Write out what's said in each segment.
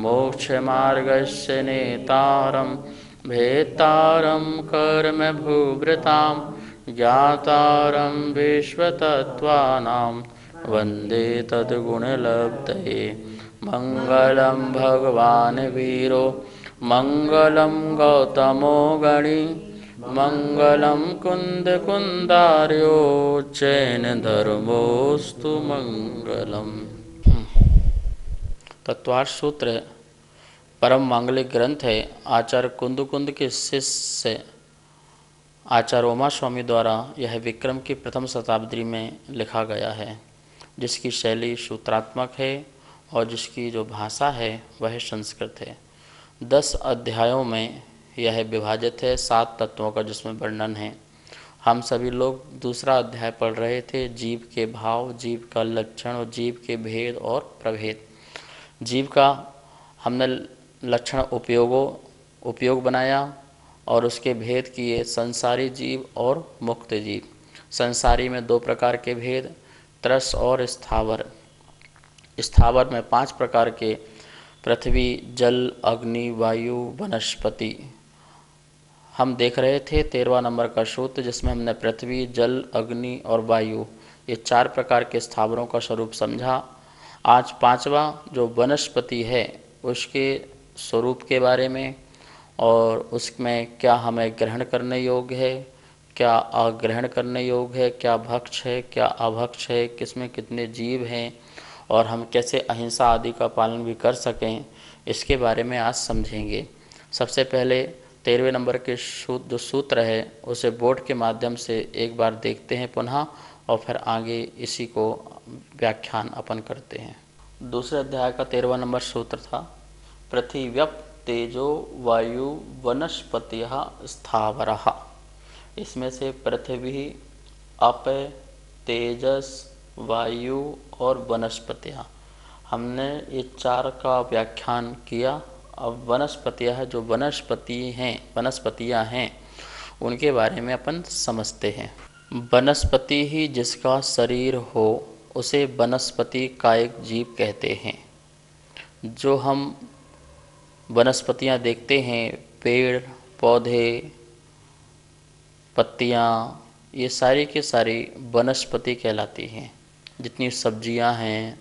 मोक्षमार्गस्य नेतारं भेत्तारं कर्मभूभृतां ज्ञातारं विश्वतत्त्वानां वन्दे तद्गुणलब्धये। मङ्गलं भगवान् वीरो मङ्गलं गौतमो गणी मङ्गलं कुन्दकुन्दार्यो जैनधर्मोऽस्तु मङ्गलम्। तत्वार्थ सूत्र परम मांगलिक ग्रंथ है। आचार्य कुंद के शिष्य आचार्य उमा स्वामी द्वारा यह विक्रम की प्रथम शताब्दी में लिखा गया है, जिसकी शैली सूत्रात्मक है और जिसकी जो भाषा है वह संस्कृत है। 10 अध्यायों में यह विभाजित है, 7 तत्वों का जिसमें वर्णन है। हम सभी लोग दूसरा अध्याय पढ़ रहे थे, जीव के भाव, जीव का लक्षण और जीव के भेद और प्रभेद। जीव का हमने लक्षण उपयोग बनाया और उसके भेद किए, संसारी जीव और मुक्त जीव। संसारी में 2 प्रकार के भेद, त्रस और स्थावर। स्थावर में 5 प्रकार के, पृथ्वी, जल, अग्नि, वायु, वनस्पति। हम देख रहे थे 13वां नंबर का सूत्र, जिसमें हमने पृथ्वी, जल, अग्नि और वायु ये 4 प्रकार के स्थावरों का स्वरूप समझा। आज 5वां जो वनस्पति है उसके स्वरूप के बारे में और उसमें क्या हमें ग्रहण करने योग्य है, क्या अग्रहण करने योग्य है, क्या भक्ष है, क्या अभक्ष है, किसमें कितने जीव हैं और हम कैसे अहिंसा आदि का पालन भी कर सकें, इसके बारे में आज समझेंगे। सबसे पहले 13वें नंबर के जो सूत्र है उसे बोर्ड के माध्यम से एक बार देखते हैं पुनः और फिर आगे इसी को व्याख्यान अपन करते हैं। दूसरे अध्याय का 13वां नंबर सूत्र था, पृथिव्यप तेजो वायु वनस्पतिः स्थावरः। इसमें से पृथ्वी, अप, तेजस, वायु और वनस्पतियाँ, हमने ये 4 का व्याख्यान किया। अब वनस्पतियाँ जो वनस्पतियाँ हैं उनके बारे में अपन समझते हैं। वनस्पति ही जिसका शरीर हो उसे वनस्पति कायिक जीव कहते हैं। जो हम वनस्पतियाँ देखते हैं, पेड़ पौधे, पत्तियाँ, ये सारी की सारी वनस्पति कहलाती हैं। जितनी सब्जियाँ हैं,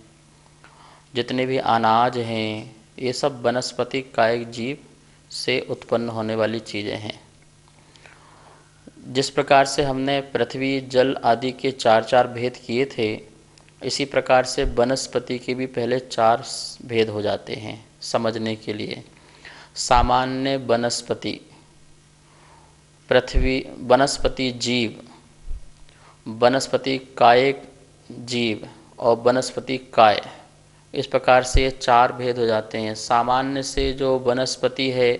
जितने भी अनाज हैं, ये सब वनस्पति कायिक जीव से उत्पन्न होने वाली चीज़ें हैं। जिस प्रकार से हमने पृथ्वी, जल आदि के 4 भेद किए थे, इसी प्रकार से वनस्पति के भी पहले 4 भेद हो जाते हैं समझने के लिए। सामान्य वनस्पति, पृथ्वी वनस्पति जीव, वनस्पति कायिक जीव और वनस्पति काय, इस प्रकार से ये 4 भेद हो जाते हैं। सामान्य से जो वनस्पति है,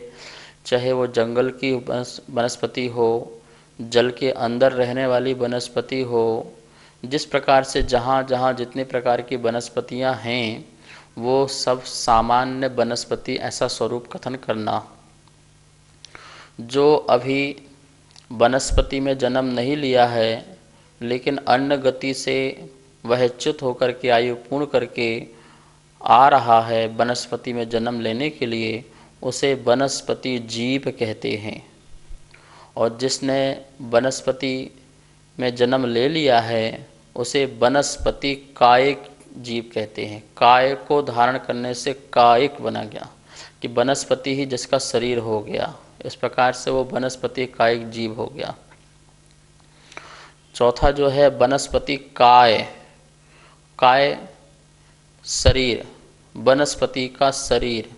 चाहे वो जंगल की वनस्पति हो, जल के अंदर रहने वाली वनस्पति हो, जिस प्रकार से जहाँ जहाँ जितने प्रकार की वनस्पतियाँ हैं वो सब सामान्य वनस्पति, ऐसा स्वरूप कथन करना। जो अभी वनस्पति में जन्म नहीं लिया है लेकिन अन्न गति से वह च्युत होकर के आयु पूर्ण करके आ रहा है वनस्पति में जन्म लेने के लिए, उसे वनस्पति जीव कहते हैं। और जिसने वनस्पति में जन्म ले लिया है उसे वनस्पति कायिक जीव कहते हैं। काय को धारण करने से कायिक बना गया कि वनस्पति ही जिसका शरीर हो गया, इस प्रकार से वो वनस्पति कायिक जीव हो गया। चौथा जो है वनस्पति काय, काय शरीर, वनस्पति का शरीर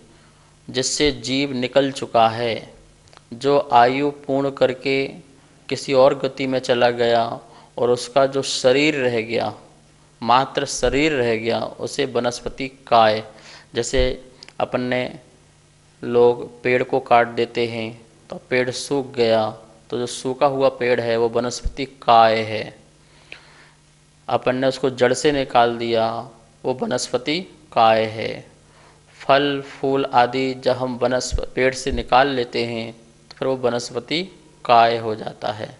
जिससे जीव निकल चुका है, जो आयु पूर्ण करके किसी और गति में चला गया और उसका जो शरीर रह गया, मात्र शरीर रह गया, उसे वनस्पति काय। जैसे अपन ने लोग पेड़ को काट देते हैं तो पेड़ सूख गया, तो जो सूखा हुआ पेड़ है वो वनस्पति काय है। अपन ने उसको जड़ से निकाल दिया, वो वनस्पति काय है। फल फूल आदि जब हम पेड़ से निकाल लेते हैं तो फिर वो वनस्पति काय हो जाता है।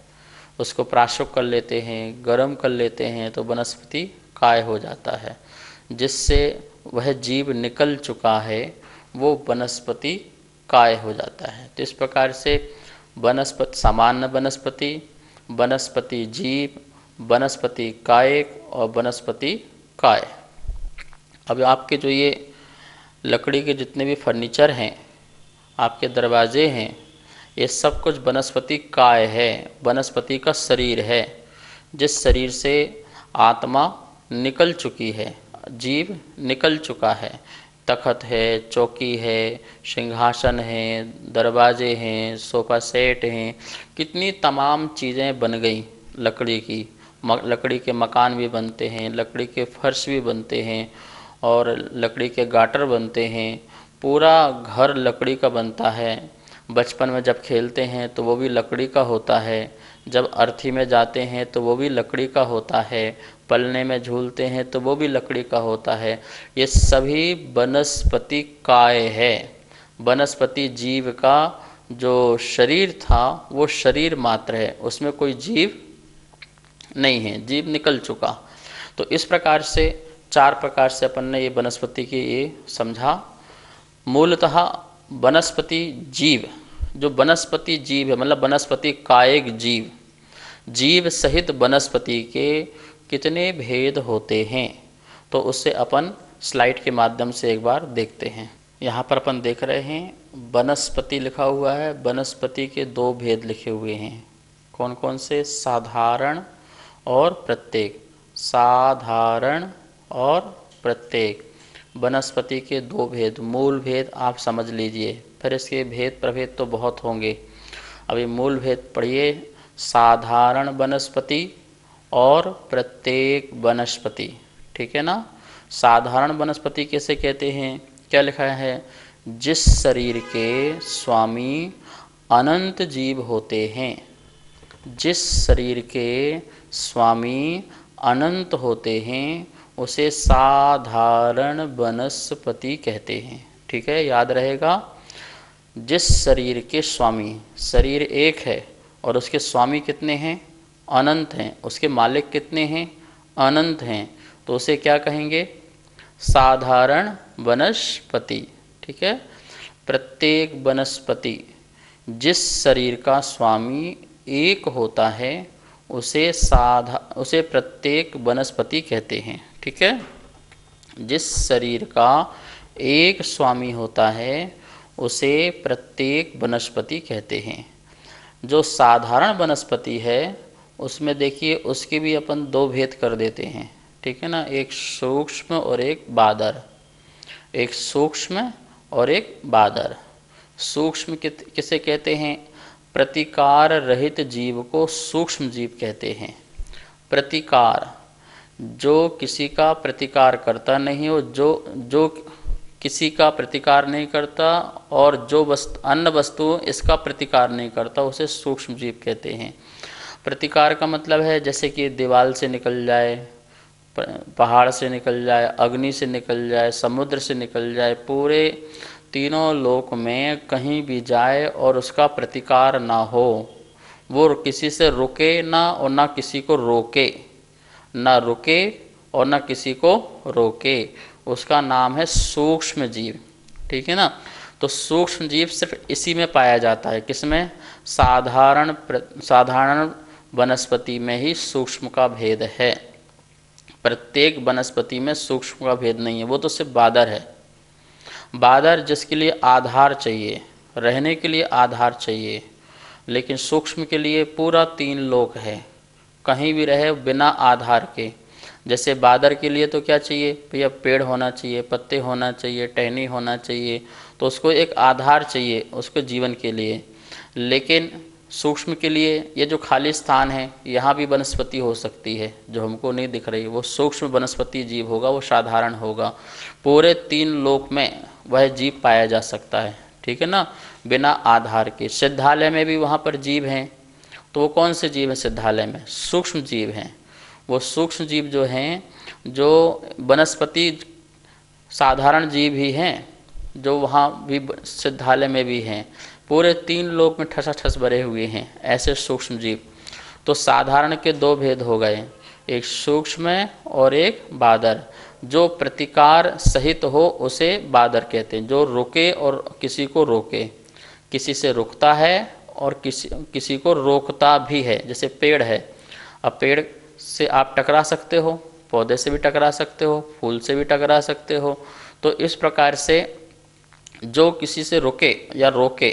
उसको प्राशुक कर लेते हैं, गर्म कर लेते हैं तो वनस्पति काय हो जाता है। जिससे वह जीव निकल चुका है वो वनस्पति काय हो जाता है। तो इस प्रकार से वनस्पति, सामान्य वनस्पति, वनस्पति जीव, वनस्पति कायिक और वनस्पति काय। अब आपके जो ये लकड़ी के जितने भी फर्नीचर हैं, आपके दरवाजे हैं, ये सब कुछ वनस्पति काय है, वनस्पति का शरीर है, जिस शरीर से आत्मा निकल चुकी है, जीव निकल चुका है। तखत है, चौकी है, सिंहासन है, दरवाजे हैं, सोफ़ा सेट हैं, कितनी तमाम चीज़ें बन गई लकड़ी की। लकड़ी के मकान भी बनते हैं, लकड़ी के फर्श भी बनते हैं और लकड़ी के गाटर बनते हैं। पूरा घर लकड़ी का बनता है। बचपन में जब खेलते हैं तो वो भी लकड़ी का होता है, जब अर्थी में जाते हैं तो वो भी लकड़ी का होता है, पलने में झूलते हैं तो वो भी लकड़ी का होता है। ये सभी वनस्पति काय है। वनस्पति जीव का जो शरीर था वो शरीर मात्र है, उसमें कोई जीव नहीं है, जीव निकल चुका। तो इस प्रकार से 4 प्रकार से अपन ने ये वनस्पति की ये समझा। मूलतः वनस्पति जीव, जो वनस्पति जीव है, मतलब वनस्पति कायिक जीव, जीव सहित वनस्पति के कितने भेद होते हैं, तो उससे अपन स्लाइड के माध्यम से एक बार देखते हैं। यहाँ पर अपन देख रहे हैं वनस्पति लिखा हुआ है। वनस्पति के 2 भेद लिखे हुए हैं। कौन कौन से? साधारण और प्रत्येक। साधारण और प्रत्येक, वनस्पति के 2 भेद। मूल भेद आप समझ लीजिए, फिर इसके भेद प्रभेद तो बहुत होंगे। अभी मूल भेद पढ़िए। साधारण वनस्पति और प्रत्येक वनस्पति, ठीक है ना। साधारण वनस्पति कैसे कहते हैं? क्या लिखा है? जिस शरीर के स्वामी अनंत जीव होते हैं, जिस शरीर के स्वामी अनंत होते हैं उसे साधारण वनस्पति कहते हैं। ठीक है, याद रहेगा। जिस शरीर के स्वामी, शरीर एक है और उसके स्वामी कितने हैं? अनंत हैं। उसके मालिक कितने हैं? अनंत हैं। तो उसे क्या कहेंगे? साधारण वनस्पति। ठीक है। प्रत्येक वनस्पति, जिस शरीर का स्वामी एक होता है उसे प्रत्येक वनस्पति कहते हैं। ठीक है। जिस शरीर का एक स्वामी होता है उसे प्रत्येक वनस्पति कहते हैं। जो साधारण वनस्पति है उसमें देखिए उसके भी अपन 2 भेद कर देते हैं। ठीक है ना। एक सूक्ष्म और एक बादर। एक सूक्ष्म और एक बादर। सूक्ष्म किसे कहते हैं? प्रतिकार रहित जीव को सूक्ष्म जीव कहते हैं। प्रतिकार, जो किसी का प्रतिकार करता नहीं हो, जो किसी का प्रतिकार नहीं करता और जो अन्य वस्तु इसका प्रतिकार नहीं करता, उसे सूक्ष्म जीव कहते हैं। प्रतिकार का मतलब है जैसे कि दीवार से निकल जाए, पहाड़ से निकल जाए, अग्नि से निकल जाए, समुद्र से निकल जाए, पूरे तीनों लोक में कहीं भी जाए और उसका प्रतिकार ना हो, वो किसी से रुके ना और ना किसी को रोके, ना रुके और ना किसी को रोके, उसका नाम है सूक्ष्म जीव। ठीक है ना। तो सूक्ष्म जीव सिर्फ इसी में पाया जाता है। किसमें? साधारण वनस्पति में ही सूक्ष्म का भेद है। प्रत्येक वनस्पति में सूक्ष्म का भेद नहीं है। वो तो सिर्फ बादर है। बादर जिसके लिए आधार चाहिए, रहने के लिए आधार चाहिए, लेकिन सूक्ष्म के लिए पूरा 3 लोक है, कहीं भी रहे बिना आधार के। जैसे बादर के लिए तो क्या चाहिए भैया? पेड़ होना चाहिए, पत्ते होना चाहिए, टहनी होना चाहिए, तो उसको एक आधार चाहिए उसको जीवन के लिए। लेकिन सूक्ष्म के लिए ये जो खाली स्थान है यहाँ भी वनस्पति हो सकती है, जो हमको नहीं दिख रही, वो सूक्ष्म वनस्पति जीव होगा, वो साधारण होगा। पूरे 3 लोक में वह जीव पाया जा सकता है। ठीक है ना, बिना आधार के। सिद्धालय में भी वहाँ पर जीव हैं, तो वो कौन से जीव हैं? सिद्धालय में सूक्ष्म जीव हैं। वो सूक्ष्म जीव जो हैं, जो वनस्पति साधारण जीव ही हैं, जो वहाँ भी सिद्धालय में भी हैं। पूरे 3 लोक में ठसाठस भरे हुए हैं ऐसे सूक्ष्म जीव। तो साधारण के 2 भेद हो गए, एक सूक्ष्म और एक बादर। जो प्रतिकार सहित हो उसे बादर कहते हैं। जो रुके और किसी को रोके, किसी से रुकता है और किसी को रोकता भी है। जैसे पेड़ है, अब पेड़ से आप टकरा सकते हो, पौधे से भी टकरा सकते हो, फूल से भी टकरा सकते हो। तो इस प्रकार से जो किसी से रुके या रोके,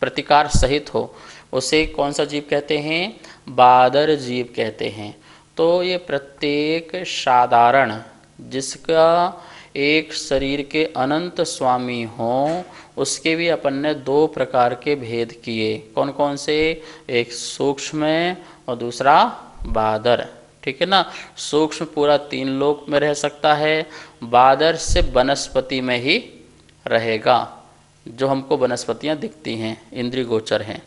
प्रतिकार सहित हो, उसे कौन सा जीव कहते हैं? बादर जीव कहते हैं। तो ये प्रत्येक साधारण जिसका एक शरीर के अनंत स्वामी हों, उसके भी अपन ने दो प्रकार के भेद किए। कौन कौन से? एक सूक्ष्म और दूसरा बादर, ठीक है ना। सूक्ष्म पूरा 3 लोक में रह सकता है, बादर से वनस्पति में ही रहेगा, जो हमको वनस्पतियाँ दिखती हैं, इंद्रिय गोचर हैं।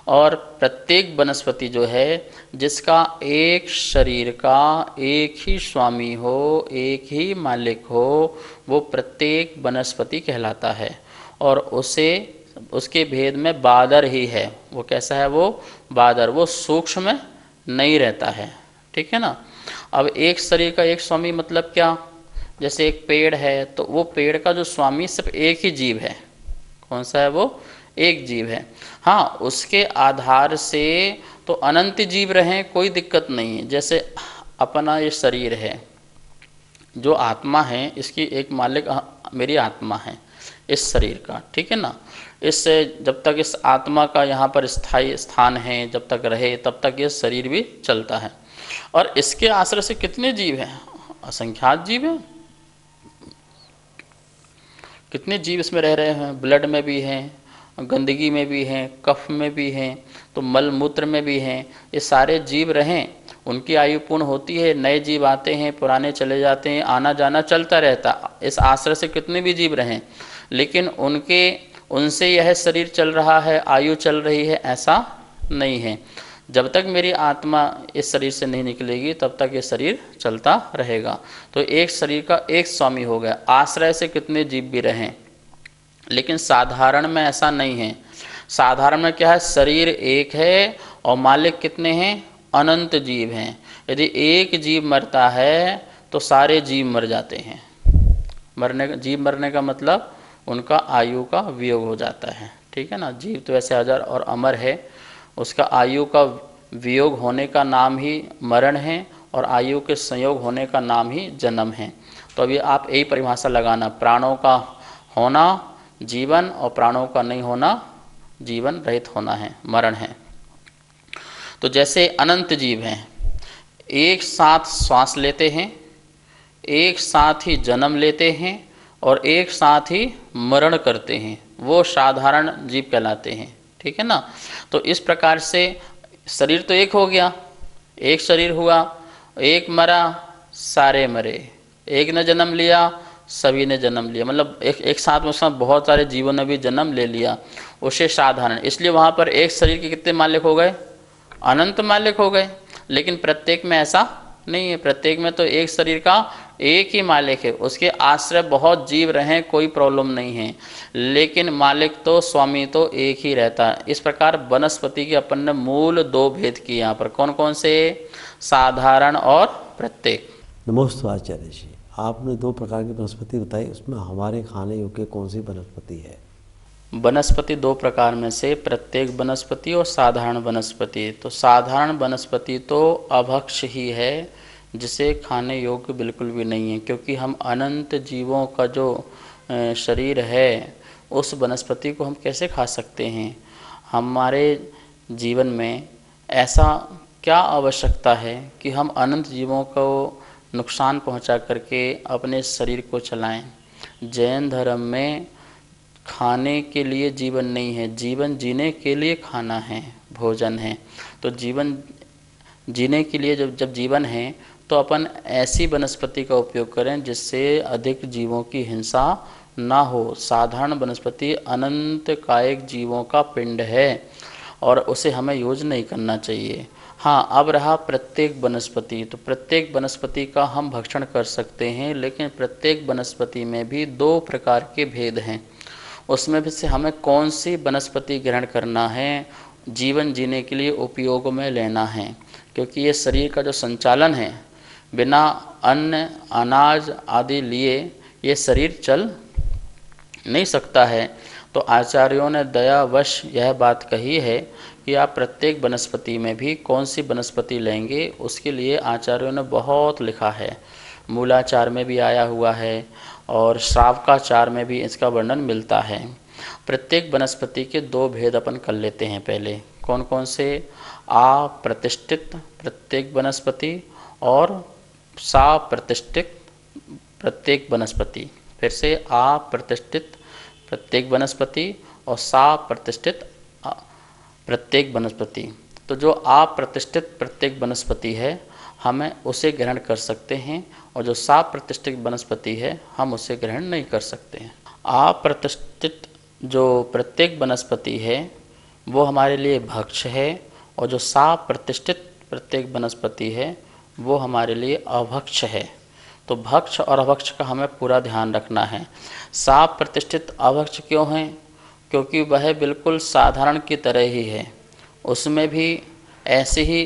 और प्रत्येक वनस्पति जो है जिसका एक शरीर का एक ही स्वामी हो, एक ही मालिक हो, वो प्रत्येक वनस्पति कहलाता है। और उसे उसके भेद में बादर ही है। वो कैसा है? वो बादर, वो सूक्ष्म में नहीं रहता है, ठीक है ना। अब एक शरीर का एक स्वामी मतलब क्या? जैसे एक पेड़ है तो वो पेड़ का जो स्वामी सिर्फ एक ही जीव है। कौन सा है वो? एक जीव है। हाँ, उसके आधार से तो अनंत जीव रहें, कोई दिक्कत नहीं है। जैसे अपना ये शरीर है, जो आत्मा है, इसकी एक मालिक मेरी आत्मा है इस शरीर का, ठीक है ना। इससे जब तक इस आत्मा का यहाँ पर स्थायी स्थान है, जब तक रहे, तब तक ये शरीर भी चलता है। और इसके आश्रय से कितने जीव हैं? असंख्यात जीव हैं। कितने जीव इसमें रह रहे हैं? ब्लड में भी हैं, गंदगी में भी हैं, कफ में भी हैं, तो मल मूत्र में भी हैं। ये सारे जीव रहें, उनकी आयु पूर्ण होती है, नए जीव आते हैं, पुराने चले जाते हैं, आना जाना चलता रहता। इस आश्रय से कितने भी जीव रहें, लेकिन उनसे यह शरीर चल रहा है, आयु चल रही है, ऐसा नहीं है। जब तक मेरी आत्मा इस शरीर से नहीं निकलेगी तब तक ये शरीर चलता रहेगा। तो एक शरीर का एक स्वामी हो गया। आश्रय से कितने जीव भी रहें, लेकिन साधारण में ऐसा नहीं है। साधारण में क्या है? शरीर एक है और मालिक कितने हैं? अनंत जीव हैं। यदि एक जीव मरता है तो सारे जीव मर जाते हैं। जीव मरने का मतलब उनका आयु का वियोग हो जाता है, ठीक है ना। जीव तो ऐसे अजर और अमर है, उसका आयु का वियोग होने का नाम ही मरण है, और आयु के संयोग होने का नाम ही जन्म है। तो अभी आप यही परिभाषा लगाना, प्राणों का होना जीवन और प्राणों का नहीं होना जीवन रहित होना है, मरण है। तो जैसे अनंत जीव हैं, एक साथ श्वास लेते हैं, एक साथ ही जन्म लेते हैं और एक साथ ही मरण करते हैं, वो साधारण जीव कहलाते हैं, ठीक है ना। तो इस प्रकार से शरीर तो एक हो गया, एक शरीर हुआ, एक मरा सारे मरे, एक ने जन्म लिया सभी ने जन्म लिया, मतलब एक साथ में उसमें बहुत सारे जीवों ने भी जन्म ले लिया, उसे साधारण। इसलिए वहाँ पर एक शरीर के कितने मालिक हो गए? अनंत मालिक हो गए। लेकिन प्रत्येक में ऐसा नहीं है। प्रत्येक में तो एक शरीर का एक ही मालिक है, उसके आश्रय बहुत जीव रहें कोई प्रॉब्लम नहीं है, लेकिन मालिक तो स्वामी तो एक ही रहता है। इस प्रकार वनस्पति के अपन ने मूल 2 भेद किए यहाँ पर। कौन कौन से? साधारण और प्रत्येक। नमोस्तु आचार्य जी, आपने 2 प्रकार की वनस्पति बताई, उसमें हमारे खाने योग्य कौन सी वनस्पति है? वनस्पति 2 प्रकार में से प्रत्येक वनस्पति और साधारण वनस्पति। तो साधारण वनस्पति तो अभक्ष ही है, जिसे खाने योग्य बिल्कुल भी नहीं है, क्योंकि हम अनंत जीवों का जो शरीर है उस वनस्पति को हम कैसे खा सकते हैं? हमारे जीवन में ऐसा क्या आवश्यकता है कि हम अनंत जीवों को नुकसान पहुंचा करके अपने शरीर को चलाएं? जैन धर्म में खाने के लिए जीवन नहीं है, जीवन जीने के लिए खाना है, भोजन है। तो जीवन जीने के लिए जब जीवन है तो अपन ऐसी वनस्पति का उपयोग करें जिससे अधिक जीवों की हिंसा ना हो। साधारण वनस्पति अनंत कायिक जीवों का पिंड है और उसे हमें यूज नहीं करना चाहिए। हाँ, अब रहा प्रत्येक वनस्पति। तो प्रत्येक वनस्पति का हम भक्षण कर सकते हैं, लेकिन प्रत्येक वनस्पति में भी 2 प्रकार के भेद हैं। उसमें भी से हमें कौन सी वनस्पति ग्रहण करना है, जीवन जीने के लिए उपयोग में लेना है। क्योंकि ये शरीर का जो संचालन है, बिना अन्न अनाज आदि लिए ये शरीर चल नहीं सकता है। तो आचार्यों ने दयावश यह बात कही है कि आप प्रत्येक वनस्पति में भी कौन सी वनस्पति लेंगे, उसके लिए आचार्यों ने बहुत लिखा है। मूलाचार में भी आया हुआ है और श्रावकाचार में भी इसका वर्णन मिलता है। प्रत्येक वनस्पति के दो भेद अपन कर लेते हैं। पहले कौन कौन से? अप्रतिष्ठित प्रत्येक वनस्पति और साप्रतिष्ठित प्रत्येक वनस्पति। फिर से अप्रतिष्ठित प्रत्येक वनस्पति और साप्रतिष्ठित प्रत्येक वनस्पति। तो जो अप्रतिष्ठित प्रत्येक वनस्पति है हमें उसे ग्रहण कर सकते हैं और जो साप्रतिष्ठित वनस्पति है हम उसे ग्रहण नहीं कर सकते हैं। अप्रतिष्ठित जो प्रत्येक वनस्पति है वो हमारे लिए भक्ष्य है और जो साप्रतिष्ठित प्रत्येक वनस्पति है वो हमारे लिए अभक्ष्य है। तो भक्ष्य और अभक्ष्य का हमें पूरा ध्यान रखना है। साप्रतिष्ठित अभक्ष्य क्यों है? क्योंकि वह बिल्कुल साधारण की तरह ही है, उसमें भी ऐसे ही,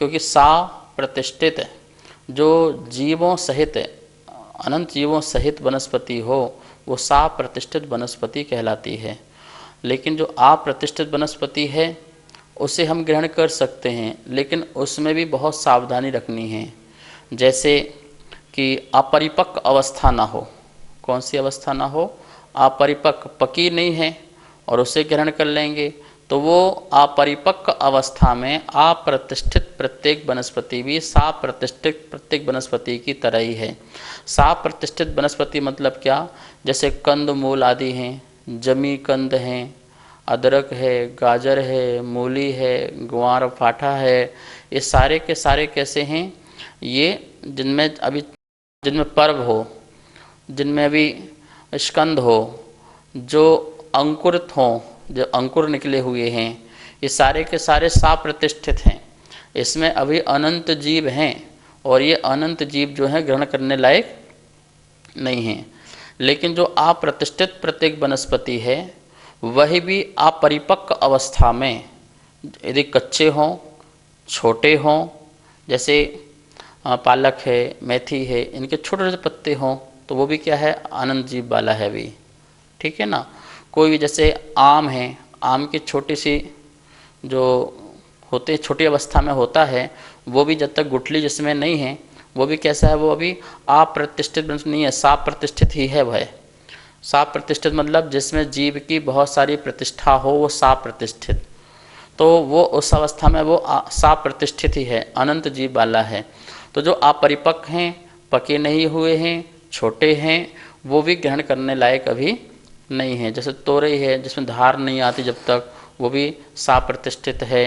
क्योंकि साप्रतिष्ठित जो जीवों सहित अनंत जीवों सहित वनस्पति हो वो साप्रतिष्ठित वनस्पति कहलाती है। लेकिन जो अप्रतिष्ठित वनस्पति है उसे हम ग्रहण कर सकते हैं, लेकिन उसमें भी बहुत सावधानी रखनी है। जैसे कि अपरिपक्व अवस्था ना हो। कौन सी अवस्था ना हो? अपरिपक्व, पकी नहीं है और उसे ग्रहण कर लेंगे तो वो अपरिपक्व अवस्था में अप्रतिष्ठित प्रत्येक वनस्पति भी साप्रतिष्ठित प्रत्येक वनस्पति की तरह ही है। साप्रतिष्ठित वनस्पति मतलब क्या? जैसे कंद मूल आदि हैं, जमी कंद हैं, अदरक है, गाजर है, मूली है, ग्वार फाठा है, ये सारे के सारे कैसे हैं? ये जिनमें पर्व हो, जिनमें अभी स्कंद हो, जो अंकुरित हों, जो अंकुर निकले हुए हैं, ये सारे के सारे साप्रतिष्ठित हैं। इसमें अभी अनंत जीव हैं और ये अनंत जीव जो हैं ग्रहण करने लायक नहीं हैं। लेकिन जो अप्रतिष्ठित प्रत्येक वनस्पति है वही भी अपरिपक्व अवस्था में यदि कच्चे हों, छोटे हों, जैसे पालक है, मेथी है, इनके छोटे छोटे पत्ते हों तो वो भी क्या है? अनंत जीव वाला है भी। ठीक है ना। कोई भी जैसे आम है, आम की छोटी सी जो होते छोटी अवस्था में होता है वो भी जब तक गुठली जिसमें नहीं है वो भी कैसा है? वो अभी अप्रतिष्ठित नहीं है, साप्रतिष्ठित ही है। वह साप्रतिष्ठित मतलब जिसमें जीव की बहुत सारी प्रतिष्ठा हो वो साप्रतिष्ठित। तो वो उस अवस्था में वो साप्रतिष्ठित ही है, अनंत जीव वाला है। तो जो अपरिपक्व हैं, पके नहीं हुए हैं, छोटे हैं, वो भी ग्रहण करने लायक अभी नहीं है। जैसे तोरई है जिसमें धार नहीं आती जब तक, वो भी साप्रतिष्ठित है।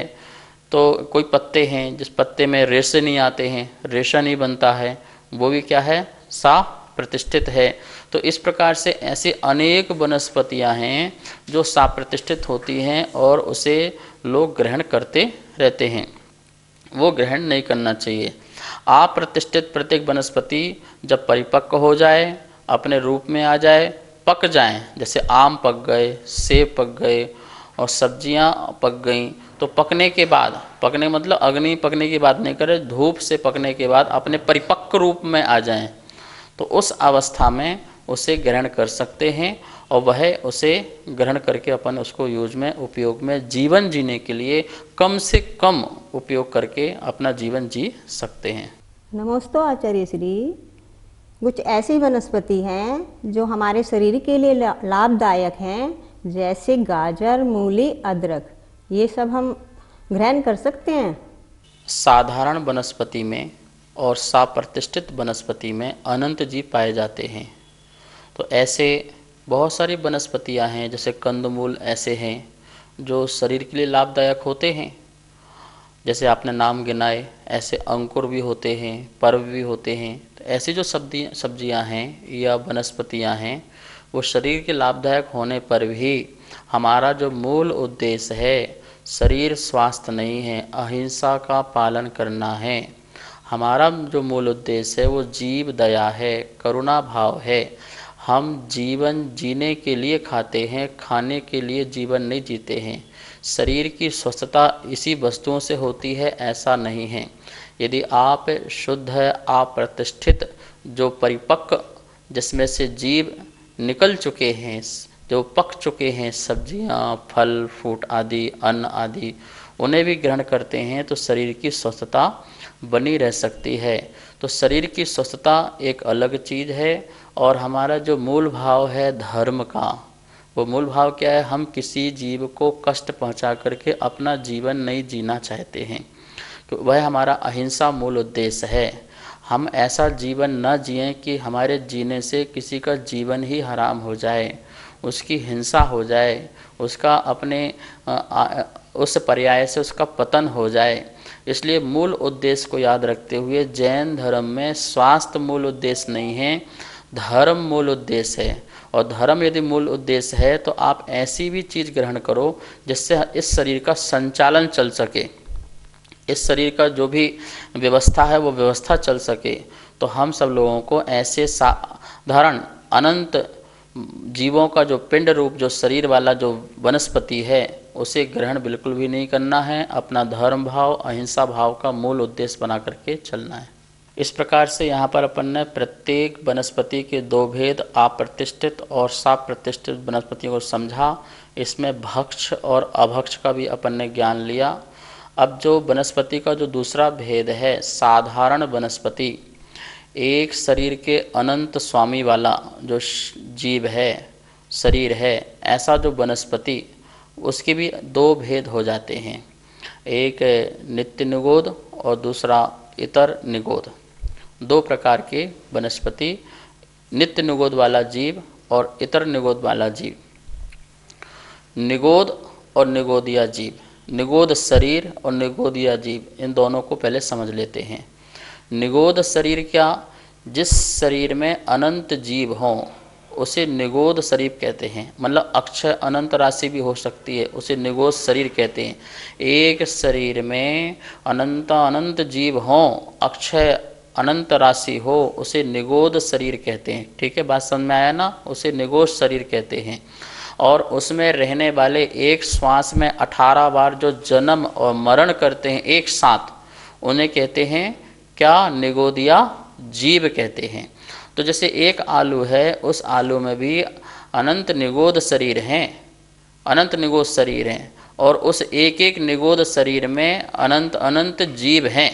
तो कोई पत्ते हैं जिस पत्ते में रेशे नहीं आते हैं, रेशा नहीं बनता है, वो भी क्या है? साप्रतिष्ठित है। तो इस प्रकार से ऐसे अनेक वनस्पतियां हैं जो साप्रतिष्ठित होती हैं और उसे लोग ग्रहण करते रहते हैं। वो ग्रहण नहीं करना चाहिए। अप्रतिष्ठित प्रत्येक वनस्पति जब परिपक्व हो जाए, अपने रूप में आ जाए, पक जाएं, जैसे आम पक गए, सेब पक गए और सब्जियां पक गईं, तो पकने के बाद, पकने मतलब अग्नि पकने की बात नहीं करें, धूप से पकने के बाद अपने परिपक्व रूप में आ जाएं, तो उस अवस्था में उसे ग्रहण कर सकते हैं और वह उसे ग्रहण करके अपन उसको यूज में उपयोग में जीवन जीने के लिए कम से कम उपयोग करके अपना जीवन जी सकते हैं। नमस्ते आचार्य श्री। कुछ ऐसी वनस्पति हैं जो हमारे शरीर के लिए लाभदायक हैं, जैसे गाजर, मूली, अदरक, ये सब हम ग्रहण कर सकते हैं। साधारण वनस्पति में और साप्रतिष्ठित वनस्पति में अनंत जीव पाए जाते हैं। तो ऐसे बहुत सारी वनस्पतियां हैं, जैसे कंदमूल ऐसे हैं जो शरीर के लिए लाभदायक होते हैं, जैसे आपने नाम गिनाए, ऐसे अंकुर भी होते हैं, पर्व भी होते हैं। तो ऐसी जो सब्जियां हैं या वनस्पतियां हैं वो शरीर के लाभदायक होने पर भी हमारा जो मूल उद्देश्य है शरीर स्वास्थ्य नहीं है, अहिंसा का पालन करना है। हमारा जो मूल उद्देश्य है वो जीव दया है, करुणा भाव है। हम जीवन जीने के लिए खाते हैं, खाने के लिए जीवन नहीं जीते हैं। शरीर की स्वस्थता इसी वस्तुओं से होती है ऐसा नहीं है। यदि आप शुद्ध अप्रतिष्ठित जो परिपक्व जिसमें से जीव निकल चुके हैं, जो पक चुके हैं, सब्जियां, फल फ्रूट आदि, अन्न आदि, उन्हें भी ग्रहण करते हैं तो शरीर की स्वस्थता बनी रह सकती है। तो शरीर की स्वस्थता एक अलग चीज़ है और हमारा जो मूल भाव है धर्म का, वो मूल भाव क्या है? हम किसी जीव को कष्ट पहुंचा करके अपना जीवन नहीं जीना चाहते हैं, तो वह हमारा अहिंसा मूल उद्देश्य है। हम ऐसा जीवन न जिएं कि हमारे जीने से किसी का जीवन ही हराम हो जाए, उसकी हिंसा हो जाए, उसका अपने उस पर्याय से उसका पतन हो जाए। इसलिए मूल उद्देश्य को याद रखते हुए जैन धर्म में स्वास्थ्य मूल उद्देश्य नहीं है, धर्म मूल उद्देश्य है। और धर्म यदि मूल उद्देश्य है तो आप ऐसी भी चीज़ ग्रहण करो जिससे इस शरीर का संचालन चल सके, इस शरीर का जो भी व्यवस्था है वो व्यवस्था चल सके। तो हम सब लोगों को ऐसे साधारण अनंत जीवों का जो पिंड रूप जो शरीर वाला जो वनस्पति है उसे ग्रहण बिल्कुल भी नहीं करना है। अपना धर्म भाव, अहिंसा भाव का मूल उद्देश्य बना करके चलना है। इस प्रकार से यहाँ पर अपन ने प्रत्येक वनस्पति के दो भेद, अप्रतिष्ठित और साप्रतिष्ठित वनस्पतियों को समझा। इसमें भक्ष और अभक्ष का भी अपन ने ज्ञान लिया। अब जो वनस्पति का जो दूसरा भेद है, साधारण वनस्पति, एक शरीर के अनंत स्वामी वाला जो जीव है, शरीर है, ऐसा जो वनस्पति, उसके भी दो भेद हो जाते हैं, एक नित्य निगोद और दूसरा इतर निगोद। दो प्रकार के वनस्पति, नित्य निगोद वाला जीव और इतर निगोद वाला जीव। निगोद और निगोदिया जीव, निगोद शरीर और निगोदिया जीव, इन दोनों को पहले समझ लेते हैं। निगोद शरीर क्या? जिस शरीर में अनंत जीव हों उसे निगोद शरीर कहते हैं। मतलब अक्षय अनंत राशि भी हो सकती है, उसे निगोद शरीर कहते हैं। एक शरीर में अनंत अनंत जीव हों, अक्षय अनंत राशि हो, उसे निगोद शरीर कहते हैं। ठीक है, बात समझ में आया ना? उसे निगोद शरीर कहते हैं। और उसमें रहने वाले एक श्वास में 18 बार जो जन्म और मरण करते हैं एक साथ, उन्हें कहते हैं क्या? निगोदिया जीव कहते हैं। तो जैसे एक आलू है, उस आलू में भी अनंत निगोद शरीर हैं, अनंत निगोद शरीर हैं, और उस एक एक निगोद शरीर में अनंत अनंत जीव हैं।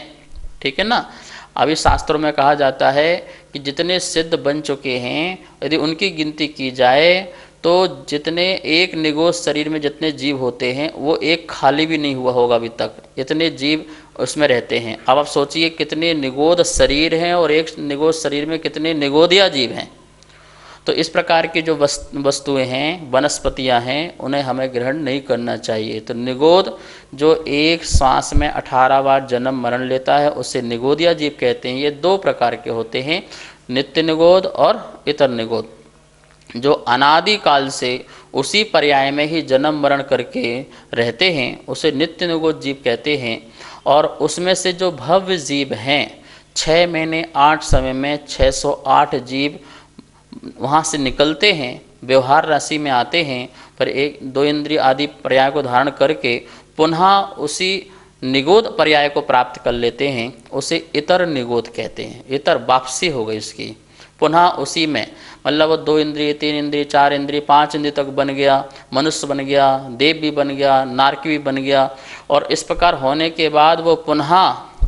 ठीक है ना? अभी शास्त्रों में कहा जाता है कि जितने सिद्ध बन चुके हैं, यदि उनकी गिनती की जाए तो जितने एक निगोद शरीर में जितने जीव होते हैं वो एक खाली भी नहीं हुआ होगा अभी तक, इतने जीव उसमें रहते हैं। अब आप सोचिए कितने निगोद शरीर हैं और एक निगोद शरीर में कितने निगोदिया जीव हैं। तो इस प्रकार की जो वस्तुएं हैं, वनस्पतियां हैं, उन्हें हमें ग्रहण नहीं करना चाहिए। तो निगोद जो एक सांस में 18 बार जन्म मरण लेता है उसे निगोदिया जीव कहते हैं। ये दो प्रकार के होते हैं, नित्य निगोद और इतर निगोद। जो अनादि काल से उसी पर्याय में ही जन्म मरण करके रहते हैं उसे नित्य निगोद जीव कहते हैं। और उसमें से जो भव्य जीव हैं, 6 महीने 8 समय में 608 जीव वहाँ से निकलते हैं, व्यवहार राशि में आते हैं, पर 1-2 इंद्रिय आदि पर्याय को धारण करके पुनः उसी निगोद पर्याय को प्राप्त कर लेते हैं, उसे इतर निगोद कहते हैं। इतर वापसी हो गई उसकी, पुनः उसी में, मतलब वो 2 इंद्रिय 3 इंद्रिय 4 इंद्रिय 5 इंद्रिय तक बन गया, मनुष्य बन गया, देव भी बन गया, नारकी भी बन गया। और इस प्रकार होने के बाद वो पुनः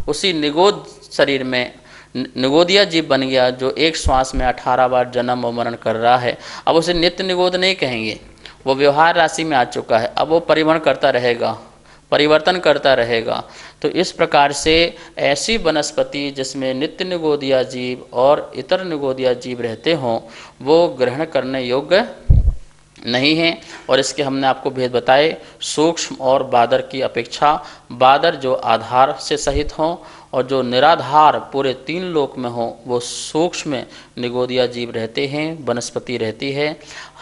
उसी निगोद शरीर में निगोदिया जीव बन गया, जो एक श्वास में 18 बार जन्म और मरण कर रहा है। अब उसे नित्य निगोद नहीं कहेंगे, वो व्यवहार राशि में आ चुका है, अब वो परिवहन करता रहेगा, परिवर्तन करता रहेगा। तो इस प्रकार से ऐसी वनस्पति जिसमें नित्य निगोदिया जीव और इतर निगोदिया जीव रहते हों वो ग्रहण करने योग्य नहीं है। और इसके हमने आपको भेद बताए, सूक्ष्म और बादर की अपेक्षा। बादर जो आधार से सहित हों और जो निराधार पूरे 3 लोक में हो, वो सूक्ष्म निगोदिया जीव रहते हैं, वनस्पति रहती है।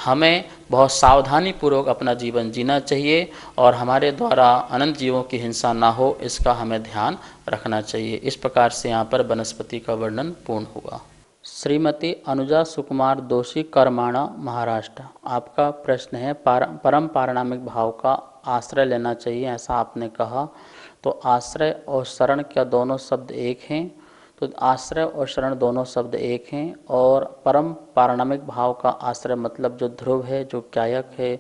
हमें बहुत सावधानी पूर्वक अपना जीवन जीना चाहिए और हमारे द्वारा अनंत जीवों की हिंसा ना हो, इसका हमें ध्यान रखना चाहिए। इस प्रकार से यहाँ पर वनस्पति का वर्णन पूर्ण हुआ। श्रीमती अनुजा सुकुमार दोषी, करमाणा, महाराष्ट्र। आपका प्रश्न है परम पारिणामिक भाव का आश्रय लेना चाहिए, ऐसा आपने कहा। तो आश्रय और शरण क्या दोनों शब्द एक हैं? तो आश्रय और शरण दोनों शब्द एक हैं। और परम पारणामिक भाव का आश्रय मतलब जो ध्रुव है, जो कायक है,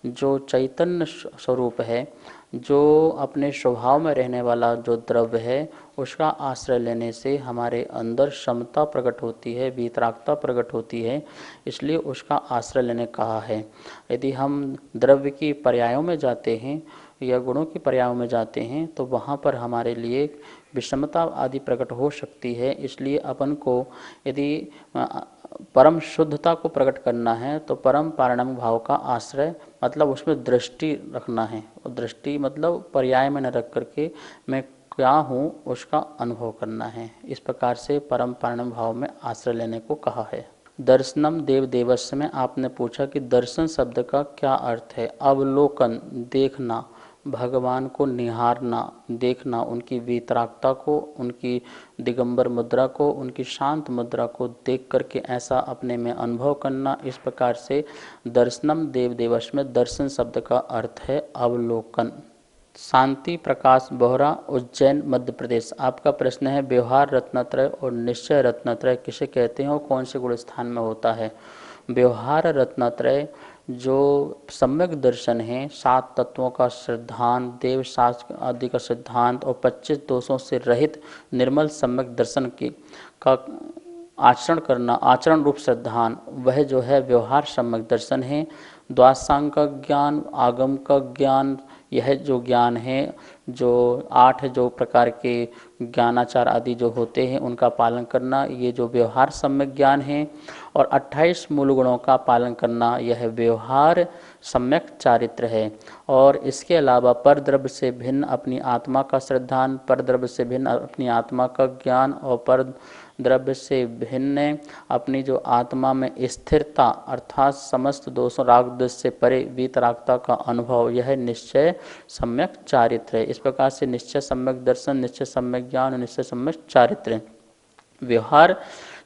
जो चैतन्य स्वरूप है, जो अपने स्वभाव में रहने वाला जो द्रव्य है, उसका आश्रय लेने से हमारे अंदर क्षमता प्रकट होती है, वीतरागता प्रकट होती है, इसलिए उसका आश्रय लेने कहा है। यदि हम द्रव्य की पर्यायों में जाते हैं या गुणों की पर्यायों में जाते हैं तो वहाँ पर हमारे लिए विषमता आदि प्रकट हो सकती है। इसलिए अपन को यदि परम शुद्धता को प्रकट करना है तो परम पारणामिक भाव का आश्रय मतलब उसमें दृष्टि रखना है। और दृष्टि मतलब पर्याय में न रख करके मैं क्या हूँ उसका अनुभव करना है। इस प्रकार से परम पारणामिक भाव में आश्रय लेने को कहा है। दर्शनम देव देवस्य में आपने पूछा कि दर्शन शब्द का क्या अर्थ है। अवलोकन, देखना, भगवान को निहारना, देखना, उनकी वीतरागता को, उनकी दिगंबर मुद्रा को, उनकी शांत मुद्रा को देख करके ऐसा अपने में अनुभव करना। इस प्रकार से दर्शनम देव देवस्य में दर्शन शब्द का अर्थ है अवलोकन। शांति प्रकाश बोहरा, उज्जैन, मध्य प्रदेश। आपका प्रश्न है व्यवहार रत्नत्रय और निश्चय रत्नत्रय किसे कहते हैं और कौन से गुण स्थान में होता है। व्यवहार रत्नत्रय जो सम्यक दर्शन है, 7 तत्वों का सिद्धांत, देव शास्त्र आदि का सिद्धांत और 25 दोषों से रहित निर्मल सम्यक दर्शन का आचरण करना, आचरण रूप सिद्धांत, वह जो है व्यवहार सम्यक दर्शन है। द्वादशांग का ज्ञान, आगम का ज्ञान, यह जो ज्ञान है, जो 8 जो प्रकार के ज्ञानाचार आदि जो होते हैं उनका पालन करना, ये जो व्यवहार सम्यक ज्ञान है। और 28 मूल गुणों का पालन करना, यह व्यवहार सम्यक चारित्र है। और इसके अलावा पर द्रव्य से भिन्न अपनी आत्मा का श्रद्धान, पर द्रव्य से भिन्न अपनी आत्मा का ज्ञान और पर द्रव्य से भिन्न अपनी जो आत्मा में स्थिरता अर्थात समस्त दोषों राग द्वेष से परे वीतरागता का अनुभव, यह निश्चय सम्यक चारित्र है। इस प्रकार से निश्चय सम्यक दर्शन, निश्चय सम्यक ज्ञान और निश्चय सम्यक चारित्र। व्यवहार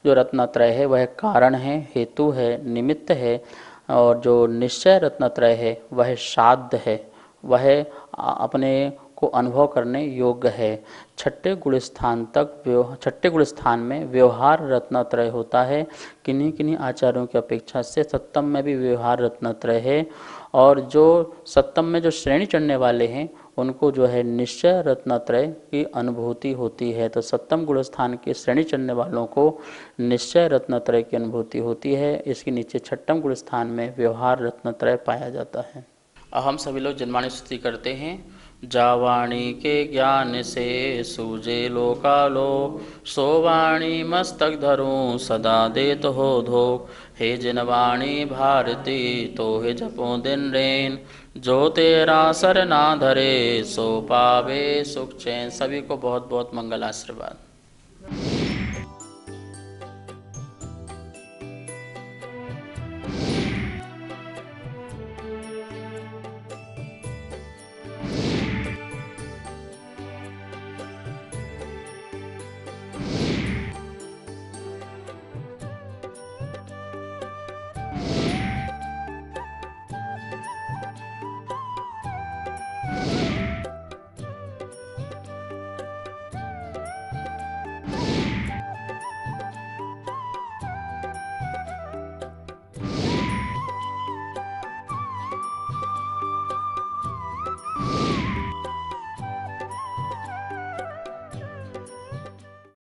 जो रत्नत्रय है वह कारण है, हेतु है, निमित्त है। और जो निश्चय रत्नत्रय है वह साध्य है, वह अपने को अनुभव करने योग्य है। छठे गुण स्थान में व्यवहार रत्नत्रय होता है। किन्हीं किन्हीं आचार्यों की अपेक्षा से सप्तम में भी व्यवहार रत्नत्रय है। और जो सप्तम में जो श्रेणी चढ़ने वाले हैं उनको जो है निश्चय रत्नत्रय की अनुभूति होती है। तो सप्तम गुण स्थान के श्रेणी चढ़ने वालों को निश्चय रत्नत्रय की अनुभूति होती है। इसके नीचे छठम गुण स्थान में व्यवहार रत्नत्रय पाया जाता है। अब हम सभी लोग जनवाणी स्तुति करते हैं। जावाणी के ज्ञान से सूझे लोकालोक, सो वाणी मस्तक धरूं सदा देत हो धोख। हे जिनवाणी भारती तो हे जपो दिन रैन, जो तेरा सर ना धरे सो पावे सुख चैन। सभी को बहुत बहुत मंगल आशीर्वाद।